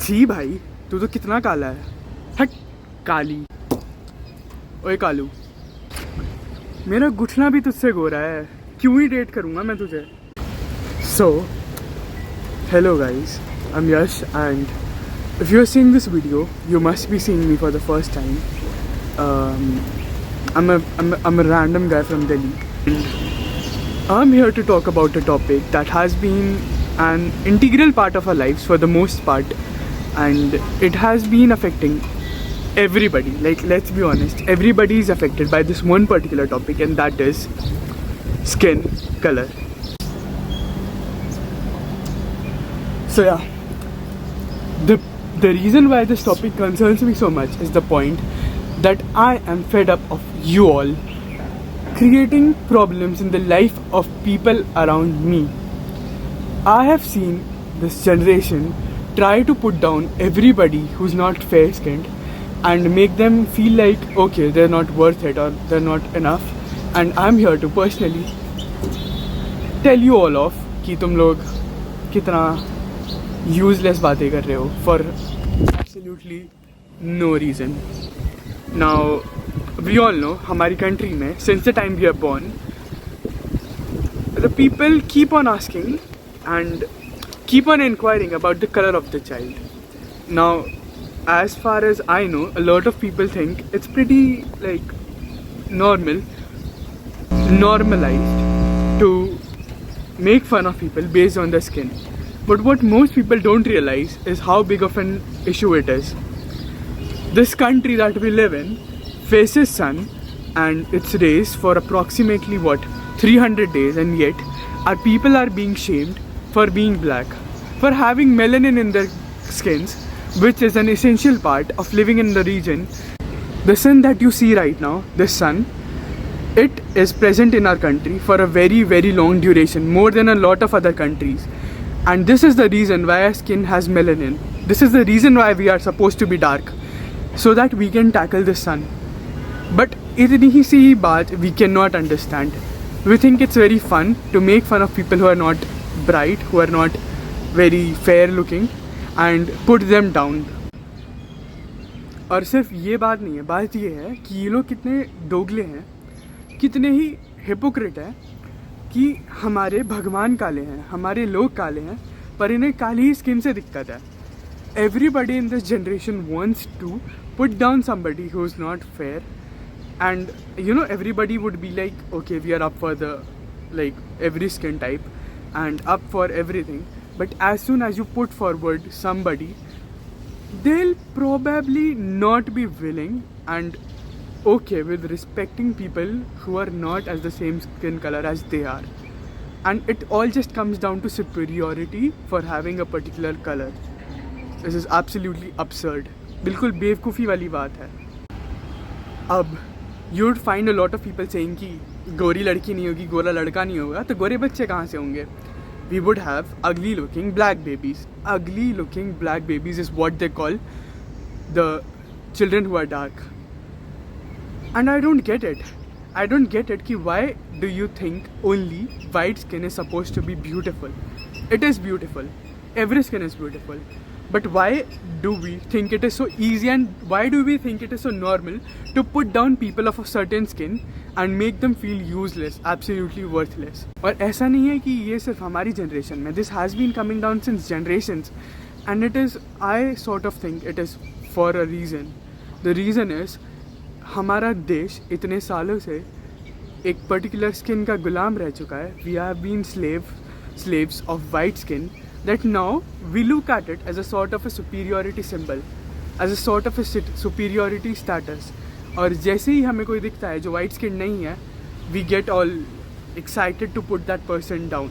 छी भाई, तू तो कितना काला है। हट काली। ओए कालू, मेरा घुटना भी तुझसे गोरा है, क्यों ही डेट करूँगा मैं तुझे। So hello guys, I am Yash and if you're seeing this video, you must be seeing me for the first time. I'm a random guy from Delhi. I'm here to talk about a topic that has been an integral part of our lives for the most part, and it has been affecting everybody. Like, let's be honest, everybody is affected by this one particular topic, and that is skin color. So yeah, the reason why this topic concerns me so much is the point that I am fed up of you all creating problems in the life of people around me. I have seen this generation try to put down everybody who's not fair skinned and make them feel like okay, they're not worth it or they're not enough, and I'm here to personally tell you all off कि तुम लोग कितना useless बातें कर रहे हो for absolutely no reason. Now we all know हमारी country में since the time we are born, the people keep on asking and keep on inquiring about the color of the child. Now as far as I know, a lot of people think it's pretty like normalized to make fun of people based on their skin. But what most people don't realize is how big of an issue it is. This country that we live in faces sun and its rays for approximately 300 days, and yet our people are being shamed for being black, for having melanin in their skins, which is an essential part of living in the region. The sun that you see right now, this sun, it is present in our country for a very, very long duration, more than a lot of other countries. And this is the reason why our skin has melanin. This is the reason why we are supposed to be dark, so that we can tackle the sun. But itni hi si baat we cannot understand. We think it's very fun to make fun of people who are not bright, who are not very fair looking, and put them down. और सिर्फ ये बात नहीं है, बात ये है कि ये लोग कितने दोगले हैं, कितने ही हिपोक्रेट है कि हमारे भगवान काले हैं, हमारे लोग काले हैं, पर इन्हें काली ही स्किन से दिक्कत है. Everybody in this generation wants to put down somebody who is not fair, and you know, everybody would be like, okay, we are up for the like every skin type and up for everything. But as soon as you put forward somebody, they'll probably not be willing and okay with respecting people who are not as the same skin color as they are. And it all just comes down to superiority for having a particular color. This is absolutely absurd. बिल्कुल बेवकूफ़ी वाली बात है. अब you would find a lot of people saying कि गोरी लड़की नहीं होगी, गोरा लड़का नहीं होगा, तो गोरे बच्चे कहाँ से होंगे? We would have ugly looking black babies. Ugly looking black babies is what they call the children who are dark. And I don't get it. I don't get it कि why do you think only white skin is supposed to be beautiful? It is beautiful. Every skin is beautiful. But why do we think it is so easy, and why do we think it is so normal to put down people of a certain skin and make them feel useless, absolutely worthless? और ऐसा नहीं है कि ये सिर्फ हमारी generation में. This has been coming down since generations, and it is, I sort of think it is for a reason. The reason is हमारा देश इतने सालों से एक पर्टिकुलर स्किन का गुलाम रह चुका है. We have been slaves of white skin, that now we look at it as a sort of a superiority symbol, as a sort of a superiority status. और जैसे ही हमें कोई दिखता है जो white skin नहीं है, we get all excited to put that person down.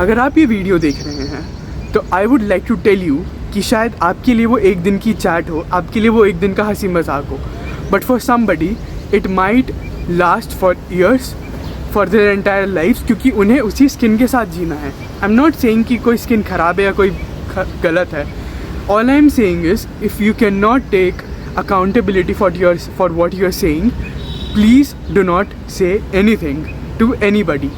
अगर आप ये वीडियो देख रहे हैं तो I would like to tell you कि शायद आपके लिए वो एक दिन की चैट हो, आपके लिए वो एक दिन का हंसी मजाक हो, but for somebody it might last for years, for their entire lives, क्योंकि उन्हें उसी स्किन के साथ जीना है. I'm not saying कि कोई स्किन ख़राब है या कोई गलत है. All I'm saying is if you cannot take accountability for what you're saying, please do not say anything to anybody.